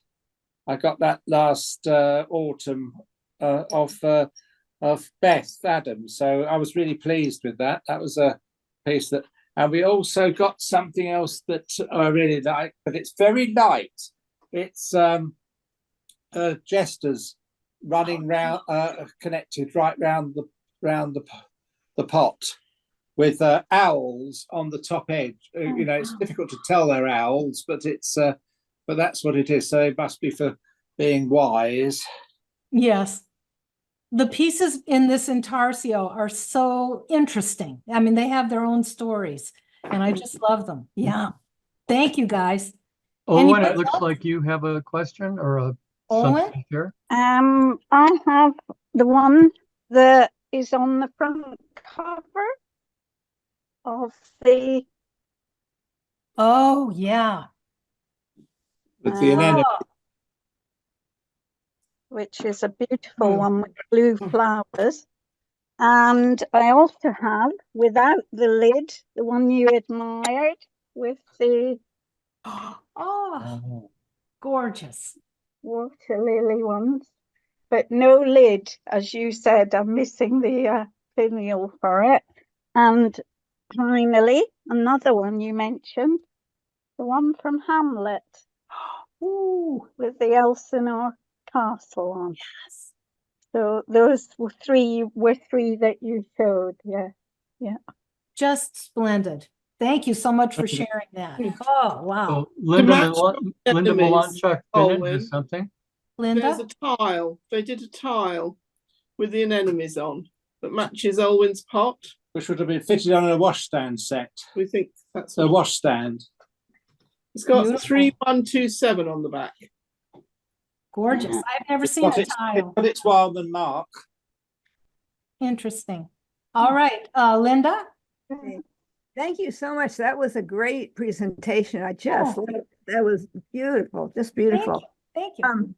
I got that last autumn of Beth Adams, so I was really pleased with that. That was a piece that, and we also got something else that I really like, but it's very light. It's jesters running round, connected right round the pot with owls on the top edge. You know, it's difficult to tell they're owls, but but that's what it is. So it must be for being wise. Yes. The pieces in this Intarsio are so interesting. I mean, they have their own stories, and I just love them. Yeah. Thank you, guys. Owen, Anybody it looks else? like you have a question or Owen? something to share. I have the one that is on the front cover of the Oh, yeah. With the anemone. Oh, which is a beautiful one with blue flowers. And I also have, without the lid, the one you admired with the oh, gorgeous. water lily ones, but no lid. As you said, I'm missing the finial for it. And finally, another one you mentioned, the one from Hamlet. Ooh, With the Elsinore Castle on. yes. So those were three that you showed. Yeah. Just splendid. Thank you so much for sharing that. Oh, wow. So Linda match Linda enemies, Malanchuk Owen. finished something. There's Linda? a tile. They did a tile with the anemones on that matches Olwen's pot. Which would have been fitted on a washstand set. We think that's A washstand. It's got Beautiful. 3127 on the back. Gorgeous. I've never seen But a it's, tile. but it's Wileman Mark. Interesting. All right, Linda? Thank you so much. That was a great presentation. I just Oh. loved, that was beautiful, just Thank beautiful. you. Thank you.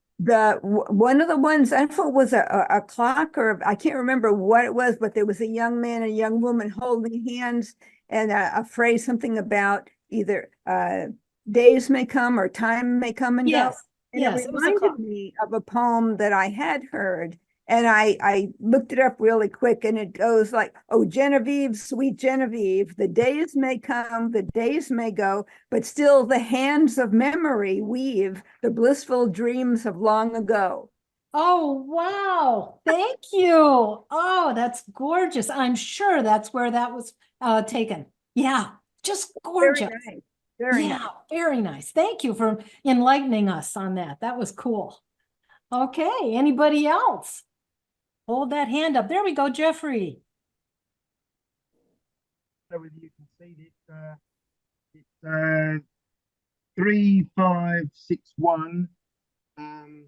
One of the ones, I don't know if it was a clock or I can't remember what it was, but there was a young man and a young woman holding hands, and a phrase, something about either days may come or time may come and go. Yes, And yes, it it was a clock. reminded me of a poem that I had heard, and I looked it up really quick, and it goes like, "Oh, Genevieve, sweet Genevieve, the days may come, the days may go, but still the hands of memory weave the blissful dreams of long ago." Oh, wow. Thank you. Oh, that's gorgeous. I'm sure that's where that was taken. Yeah, just gorgeous. Very nice. Very Yeah, nice. very nice. Thank you for enlightening us on that. That was cool. Okay, anybody else? Hold that hand up. There we go, Jeffrey. Whether you can see it's 3561. Mhm.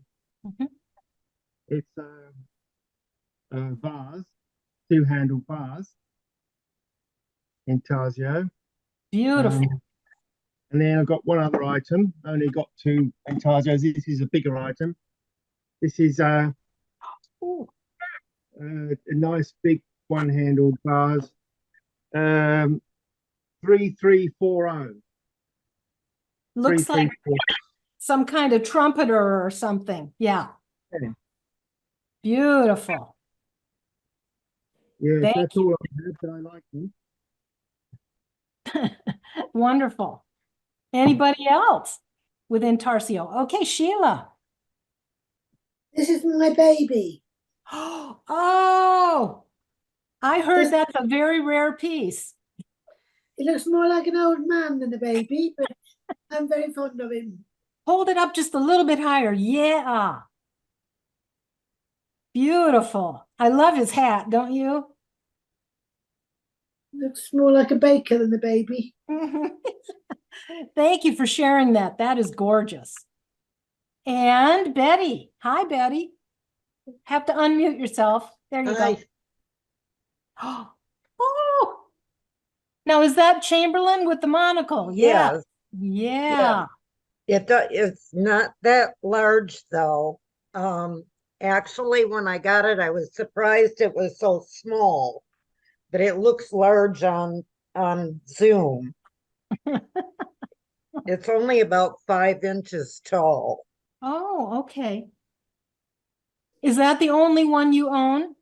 It's a vase, two-handled vase, Intarsio. Beautiful. And then I've got one other item. Only got two Intarsios. This is a bigger item. This is a nice big one-handled vase. 3340. Looks like 3340. some kind of trumpeter or something. Yeah. Yeah. Beautiful. Yeah, Thank that's all I have, but I like them. Wonderful. Anybody else with Intarsio? Okay, Sheila. This is my baby. Oh, I heard that's a very rare piece. He looks more like an old man than a baby, but I'm very fond of him. Hold it up just a little bit higher. Yeah. Beautiful. I love his hat, don't you? Looks more like a baker than a baby. Thank you for sharing that. That is gorgeous. And Betty. Hi, Betty. Have to unmute yourself. There you go. Oh, now is that Chamberlain with the monocle? Yeah. Yes. Yeah. It's not that large though. Actually, when I got it, I was surprised it was so small, but it looks large on Zoom. It's only about 5 inches tall. Oh, okay. Is that the only one you own?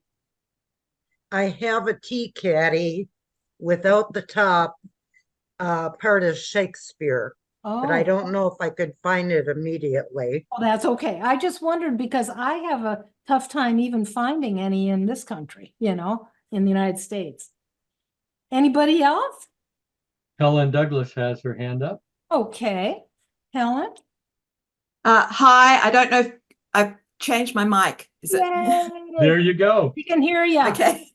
I have a tea caddy without the top part of Shakespeare, but I Oh, don't know if I could find it immediately. oh, that's okay. I just wondered because I have a tough time even finding any in this country, in the United States. Anybody else? Helen Douglas has her hand up. Okay, Helen? Hi, I don't know if I've changed my mic. Is it? There you go. We can hear you. Okay.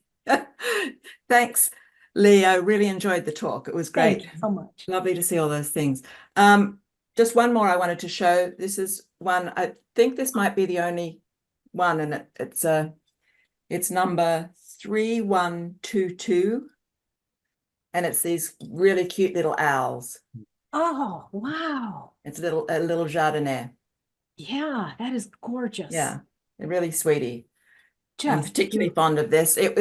Thanks, Lee. I really enjoyed the talk. It was great. Thank you so much. Lovely to see all those things. Just one more I wanted to show. This is one, I think this might be the only one, and it's number 3122. And it's these really cute little owls. Oh, wow. It's a little jardinier. Yeah, that is gorgeous. Yeah, they're really sweetie. I'm Just particularly fond of this. It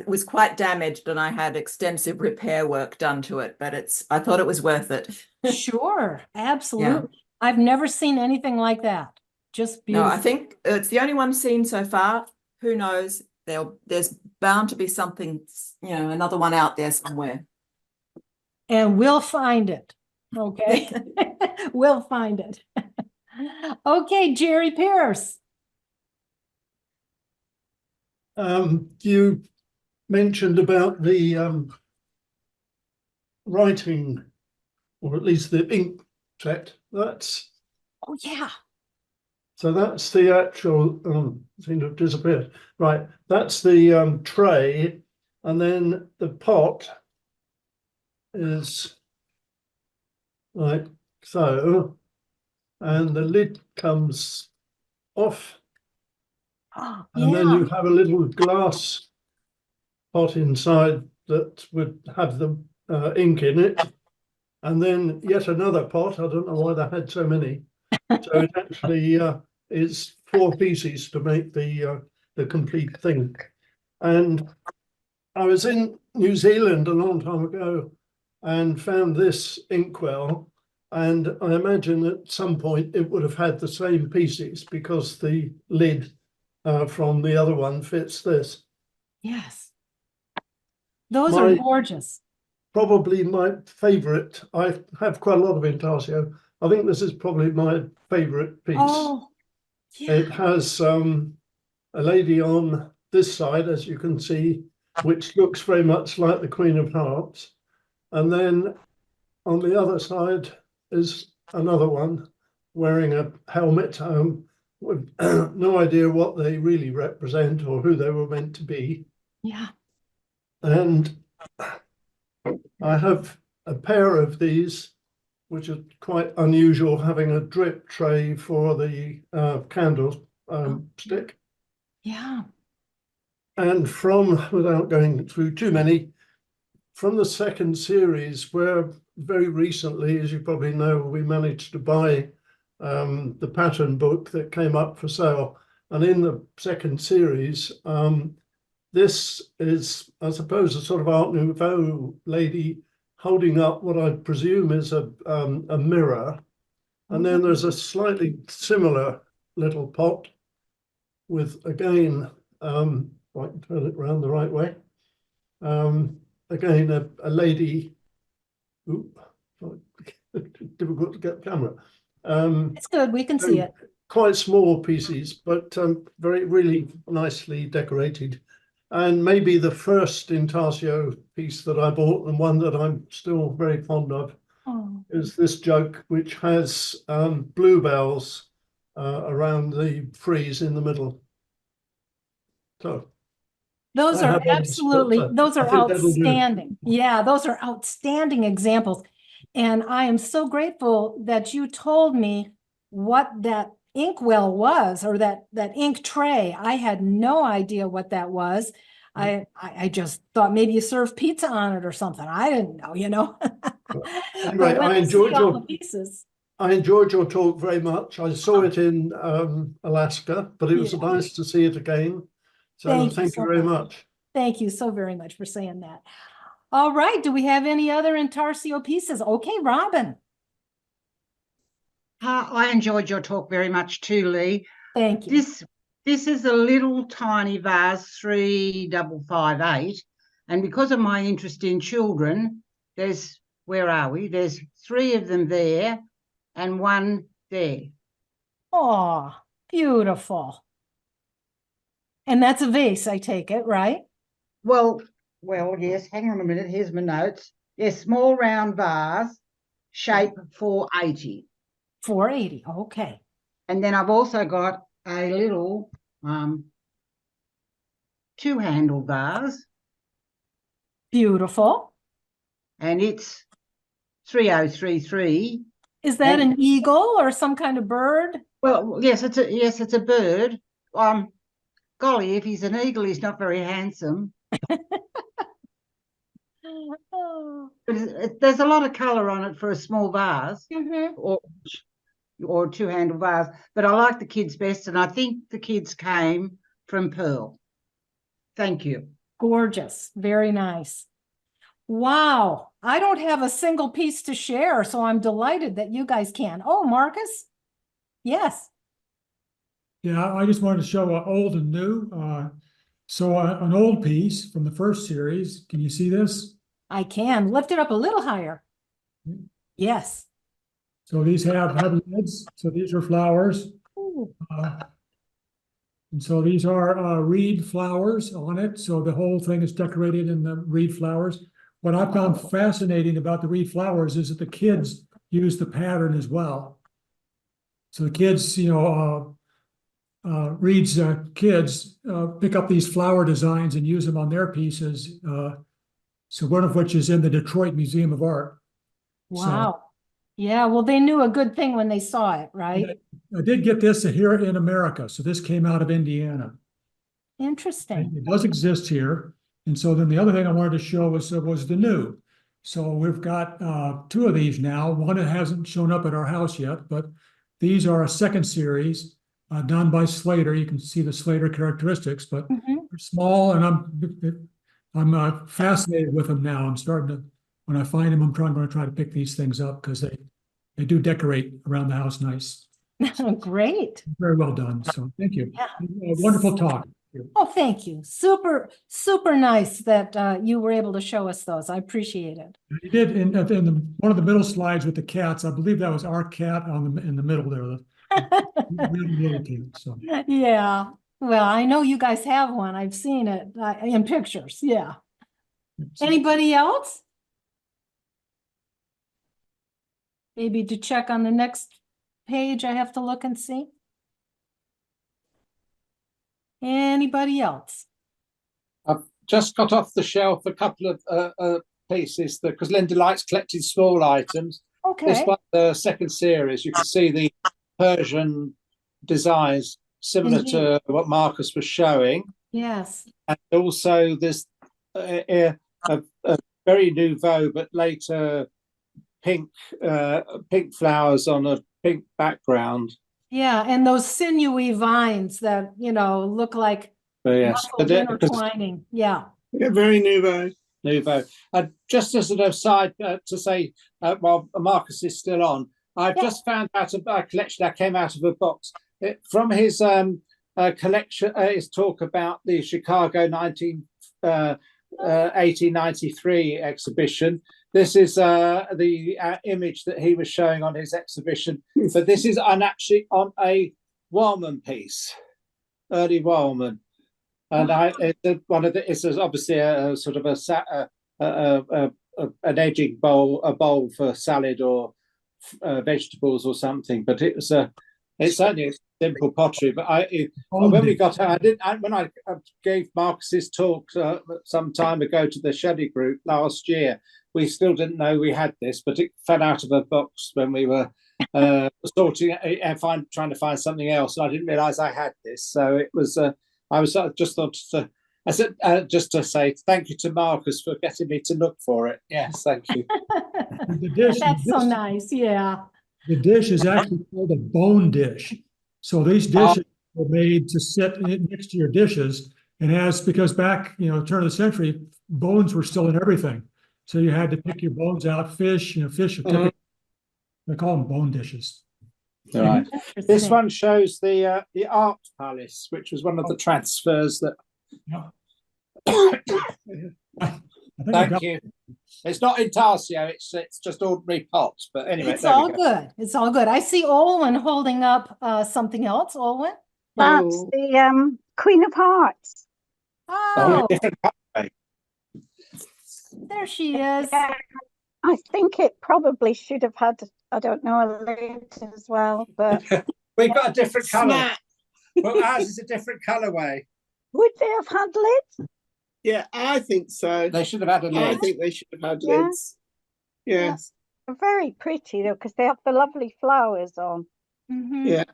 was quite damaged, and I had extensive repair work done to it, but I thought it was worth it. Sure, absolutely. I've never seen anything like that. Just No, beautiful. I think it's the only one seen so far. Who knows? There's bound to be something, another one out there somewhere. And we'll find it. Okay. We'll find it. Okay, Jerry Pierce. You mentioned about the writing, or at least the ink set. Oh yeah. So that's the actual, seem to have disappeared. Right, that's the tray, and then the pot is like so, and the lid comes off, and then you have a little glass pot inside that would have the ink in it, and then yet another pot. I don't know why they had so many. So it actually is 4 pieces to make the complete thing. And I was in New Zealand a long time ago and found this inkwell, and I imagine at some point it would have had the same pieces because the lid from the other one fits this. Yes. Those are gorgeous. Probably my favorite. I have quite a lot of Intarsio. I think this is probably my favorite piece. Oh, yeah. It has a lady on this side, as you can see, which looks very much like the Queen of Hearts. And then on the other side is another one wearing a helmet, with no idea what they really represent or who they were meant to be. Yeah. And I have a pair of these, which is quite unusual, having a drip tray for the candle stick. Yeah. And without going through too many, from the second series, where very recently, as you probably know, we managed to buy the pattern book that came up for sale. And in the second series, this is, I suppose, a sort of Art Nouveau lady holding up what I presume is a mirror. And then there's a slightly similar little pot with, again, I can turn it around the right way. Again, a lady, difficult to get the camera. It's good, we can see it. Quite small pieces, but really nicely decorated. And maybe the first Intarsio piece that I bought, and one that I'm still very fond of, is this jug, which has bluebells around the frieze in the middle. So those are absolutely, those are outstanding. Yeah, those are outstanding examples. And I am so grateful that you told me what that inkwell was, or that ink tray. I had no idea what that was. I just thought maybe you served pizza on it or something. I didn't know, Anyway, I enjoyed your talk very much. I saw it in Alaska, but it was nice to see it again. So thank you very much. Thank you so very much for saying that. All right, do we have any other Intarsio pieces? Okay, Robin. I enjoyed your talk very much too, Lee. Thank you. This is a little tiny vase, 3558, and because of my interest in children, where are we? There's 3 of them there and 1 there. Oh, beautiful. And that's a vase, I take it, right? Well, well, yes, hang on a minute. Here's my notes. Yes, small round vase, shape 480. 480. Okay. And then I've also got a little two-handle vase. Beautiful. And it's 3033. Is that an eagle or some kind of bird? Well, yes, it's a bird. Golly, if he's an eagle, he's not very handsome. Oh. But there's a lot of colour on it for a small vase or two-handle vase. But I like the kids best, and I think the kids came from Pearl. Thank you. Gorgeous. Very nice. Wow. I don't have a single piece to share, so I'm delighted that you guys can. Oh, Marcus? Yes. Yeah, I just wanted to show old and new. An old piece from the first series. Can you see this? I can. Lift it up a little higher. Yes. So these have lids. So these are flowers. And so these are reed flowers on it. So the whole thing is decorated in the reed flowers. What I found fascinating about the reed flowers is that the kids use the pattern as well. So the kids, Reed's kids pick up these flower designs and use them on their pieces. So one of which is in the Detroit Museum of Art. Wow. Yeah, well, they knew a good thing when they saw it, right? I did get this here in America. So this came out of Indiana. Interesting. It does exist here. And so then the other thing I wanted to show was the new. So we've got two of these now. One that hasn't shown up at our house yet, but these are a second series done by Slater. You can see the Slater characteristics, but they're small, and I'm fascinated with them now. I'm starting to, when I find them, I'm going to try to pick these things up because they do decorate around the house nice. Great. Very well done. So thank you. Yeah. Wonderful talk. Oh, thank you. Super, super nice that you were able to show us those. I appreciate it. You did in one of the middle slides with the cats. I believe that was our cat in the middle there. Little cat, so. Yeah. Well, I know you guys have one. I've seen it in pictures. Yeah. Anybody else? Maybe to check on the next page, I have to look and see. Anybody else? I've just got off the shelf a couple of pieces because Linda likes collecting small items. Okay. This one, the second series, you can see the Persian designs similar to what Marcus was showing. Yes. And also there's a very nouveau, but later pink flowers on a pink background. Yeah, and those sinewy vines that, look like intertwining. Yeah. Yeah, very nouveau. Just as an aside to say, while Marcus is still on, I've just found out a collection that came out of a box from his collection. His talk about the Chicago 1893 exhibition. This is the image that he was showing on his exhibition, but this is actually on a Wileman piece, early Wileman, and it's obviously a sort of an edging bowl, a bowl for salad or vegetables or something. But it's only a simple pottery. But when we got out, when I gave Marcus's talk some time ago to the Shelley group last year. We still didn't know we had this, but it fell out of a box when we were trying to find something else. And I didn't realise I had this, so it was. I was just thought to. I said just to say thank you to Marcus for getting me to look for it. Yes, thank you. That's so nice. Yeah. The dish is actually called a bone dish. So these dishes were made to sit next to your dishes, and because back turn of the century, bones were still in everything. So you had to pick your bones out, fish. They call them bone dishes. Right. This one shows the Art Palace, which was one of the transfers that. Thank you. It's not Intarsio, it's just ordinary pots. But anyway, it's all good. It's all good. I see Olwen holding up something else. Olwen? That's the Queen of Hearts. Oh. There she is. Yeah, I think it probably should have had, I don't know, a lid as well, but We've got a different colour. Snap. Well, ours is a different colourway. would they have had lids? Yeah, I think so. They should have had a I lid. think they should have had Yeah. lids. Yes. They're very pretty though, because they have the lovely flowers on. Mhm. Yeah.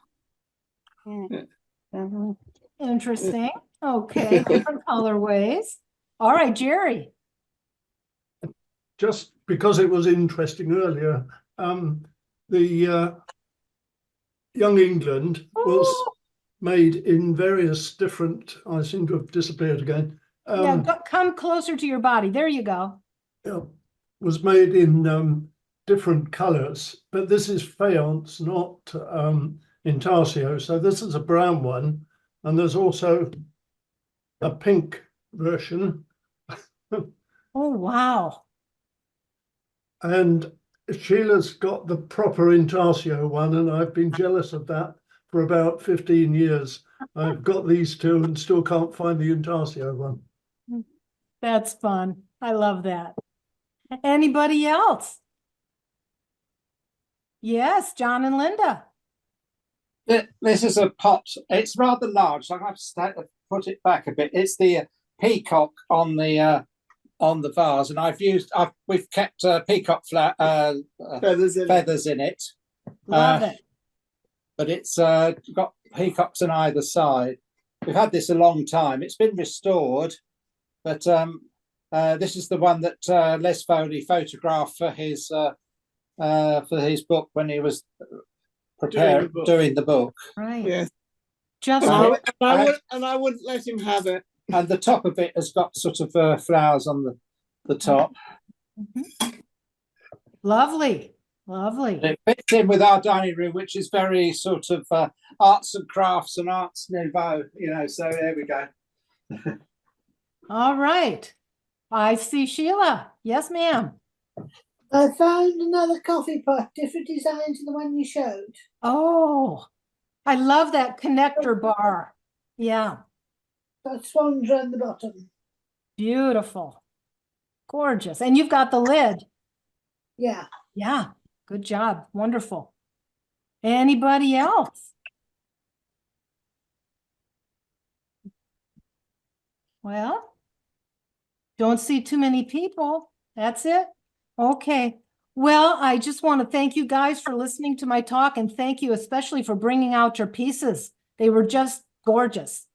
Yeah. Mhm. Interesting. Okay, different colorways. All right, Jerry. Just because it was interesting earlier, the Young England was made in various different, I seem to have disappeared again. Yeah, come closer to your body. There you go. Yeah, was made in different colors, but this is faience, not Intarsio. So this is a brown one, and there's also a pink version. Oh, wow. And Sheila's got the proper Intarsio one, and I've been jealous of that for about 15 years. I've got these two and still can't find the Intarsio one. That's fun. I love that. Anybody else? Yes, John and Linda. This is a pot. It's rather large, so I have to put it back a bit. It's the peacock on the vase, and we've kept peacock feathers in it. Love it. But it's got peacocks on either side. We've had this a long time. It's been restored, but this is the one that Les Foley photographed for his book when he was doing the book. Right. Yes. Just and I wouldn't let him have it. And the top of it has got sort of flowers on the top. Lovely. Lovely. It fits in with our dining room, which is very sort of arts and crafts and arts nouveau, so there we go. All right. I see Sheila. Yes, ma'am. I found another coffee pot, different design to the one you showed. Oh, I love that connector bar. Yeah. Got swans around the bottom. Beautiful. Gorgeous. And you've got the lid. Yeah. Yeah. Good job. Wonderful. Anybody else? Well, don't see too many people. That's it. Okay. Well, I just want to thank you guys for listening to my talk, and thank you especially for bringing out your pieces. They were just gorgeous.